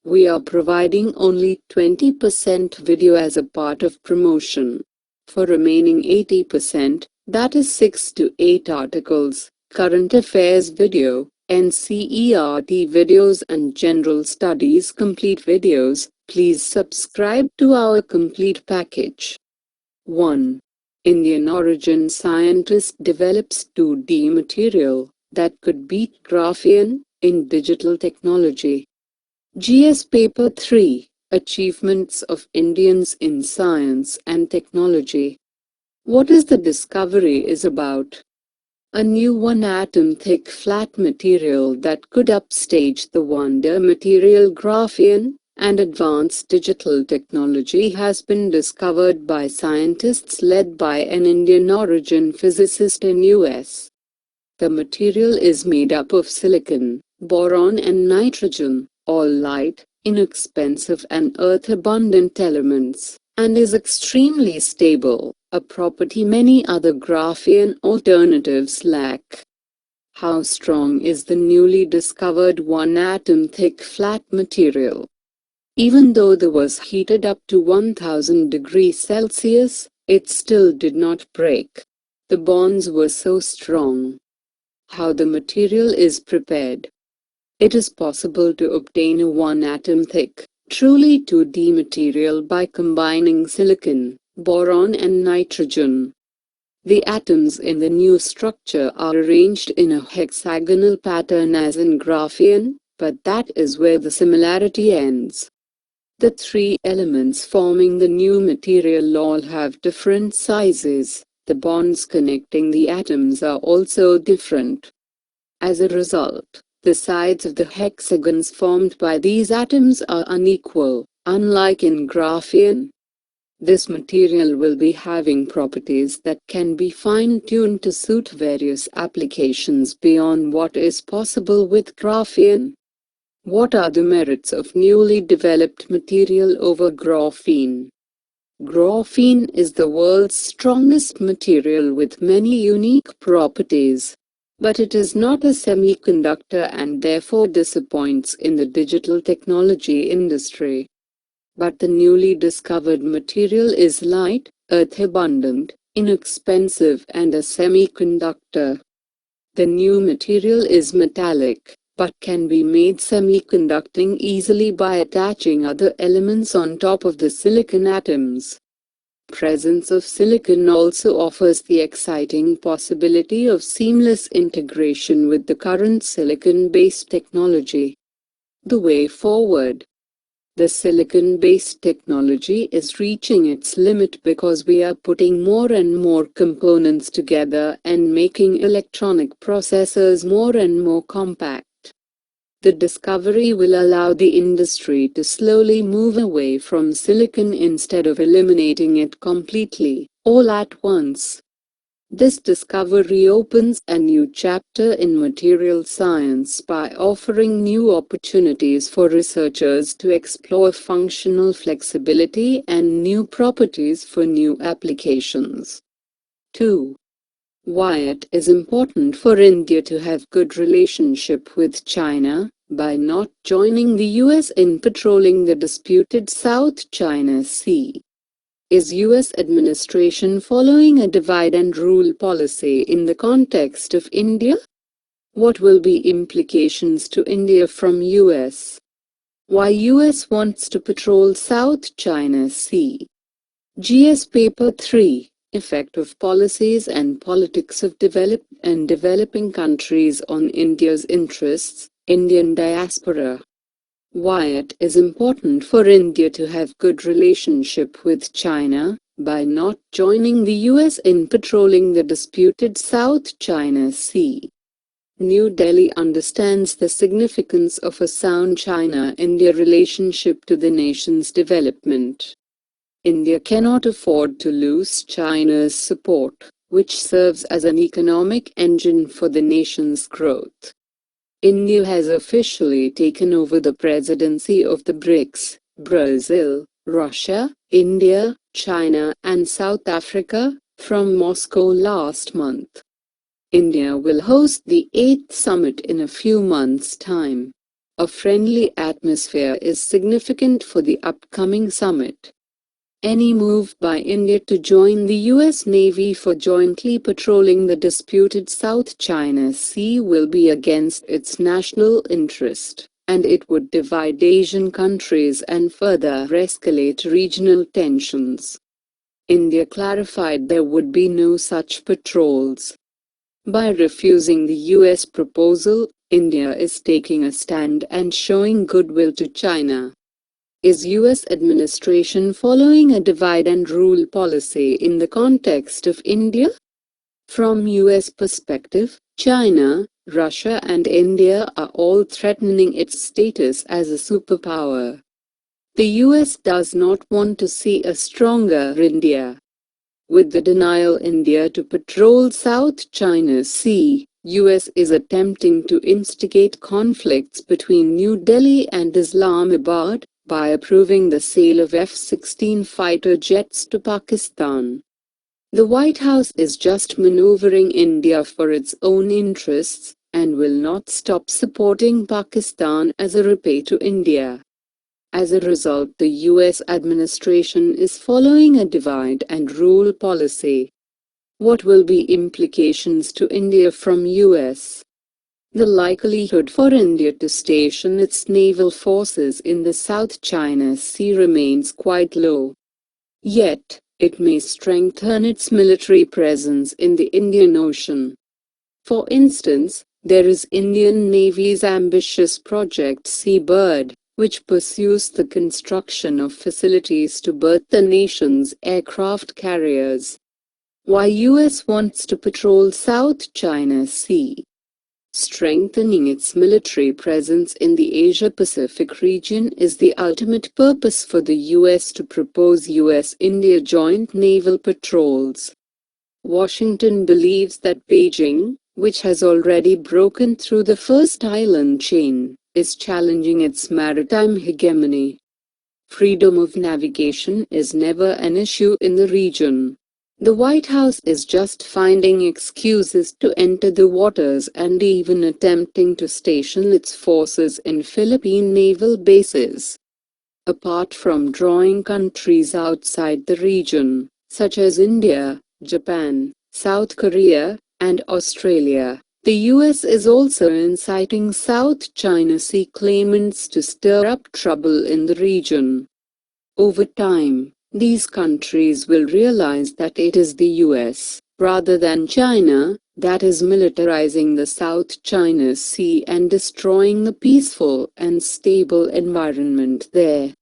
We are providing only 20% video as a part of promotion. For remaining 80%, that is 6 to 8 articles, current affairs video, NCERT videos and general studies complete videos, please subscribe to our complete package. 1. Indian origin scientist develops 2D material that could beat graphene in digital technology. GS Paper 3, Achievements of Indians in Science and Technology. What is the discovery is about? A new one-atom thick flat material that could upstage the wonder material graphene, and advanced digital technology has been discovered by scientists led by an Indian origin physicist in US. The material is made up of silicon, boron and nitrogen, all light, inexpensive and earth-abundant elements, and is extremely stable, a property many other graphene alternatives lack. How strong is the newly discovered one-atom thick flat material? Even though the was heated up to 1000 degrees Celsius, it still did not break. The bonds were so strong. How the material is prepared? It is possible to obtain a one-atom thick, truly 2D material by combining silicon, boron and nitrogen. The atoms in the new structure are arranged in a hexagonal pattern as in graphene, but that is where the similarity ends. The three elements forming the new material all have different sizes. The bonds connecting the atoms are also different. As a result, the sides of the hexagons formed by these atoms are unequal, unlike in graphene. This material will be having properties that can be fine-tuned to suit various applications beyond what is possible with graphene. What are the merits of newly developed material over graphene? Graphene is the world's strongest material with many unique properties. But it is not a semiconductor and therefore disappoints in the digital technology industry. But the newly discovered material is light, earth-abundant, inexpensive and a semiconductor. The new material is metallic, but can be made semiconducting easily by attaching other elements on top of the silicon atoms. Presence of silicon also offers the exciting possibility of seamless integration with the current silicon-based technology. The way forward. The silicon-based technology is reaching its limit because we are putting more and more components together and making electronic processors more and more compact. The discovery will allow the industry to slowly move away from silicon instead of eliminating it completely, all at once. This discovery opens a new chapter in material science by offering new opportunities for researchers to explore functional flexibility and new properties for new applications. 2. Why it is important for India to have good relationship with China by not joining the US in patrolling the disputed South China Sea. Is US administration following a divide and rule policy in the context of India? What will be implications to India from US? Why US wants to patrol South China Sea? GS Paper 3, Effect of Policies and Politics of Developed and Developing Countries on India's Interests, Indian Diaspora. Why it is important for India to have good relationship with China by not joining the US in patrolling the disputed South China Sea. New Delhi understands the significance of a sound China-India relationship to the nation's development. India cannot afford to lose China's support, which serves as an economic engine for the nation's growth. India has officially taken over the presidency of the BRICS, Brazil, Russia, India, China and South Africa, from Moscow last month. India will host the 8th summit in a few months' time. A friendly atmosphere is significant for the upcoming summit. Any move by India to join the US Navy for jointly patrolling the disputed South China Sea will be against its national interest, and it would divide Asian countries and further escalate regional tensions. India clarified there would be no such patrols. By refusing the US proposal, India is taking a stand and showing goodwill to China. Is US administration following a divide and rule policy in the context of India? From US perspective, China, Russia and India are all threatening its status as a superpower. The US does not want to see a stronger India. With the denial India to patrol South China Sea, US is attempting to instigate conflicts between New Delhi and Islamabad by approving the sale of F-16 fighter jets to Pakistan. The White House is just maneuvering India for its own interests and will not stop supporting Pakistan as a repay to India. As a result, the US administration is following a divide and rule policy. What will be implications to India from US? The likelihood for India to station its naval forces in the South China Sea remains quite low. Yet, it may strengthen its military presence in the Indian Ocean. For instance, there is Indian Navy's ambitious Project Seabird, which pursues the construction of facilities to berth the nation's aircraft carriers. Why US wants to patrol South China Sea? Strengthening its military presence in the Asia-Pacific region is the ultimate purpose for the US to propose US-India joint naval patrols. Washington believes that Beijing, which has already broken through the first island chain, is challenging its maritime hegemony. Freedom of navigation is never an issue in the region. The White House is just finding excuses to enter the waters and even attempting to station its forces in Philippine naval bases. Apart from drawing countries outside the region, such as India, Japan, South Korea, and Australia, the US is also inciting South China Sea claimants to stir up trouble in the region. Over time, these countries will realize that it is the US, rather than China, that is militarizing the South China Sea and destroying the peaceful and stable environment there.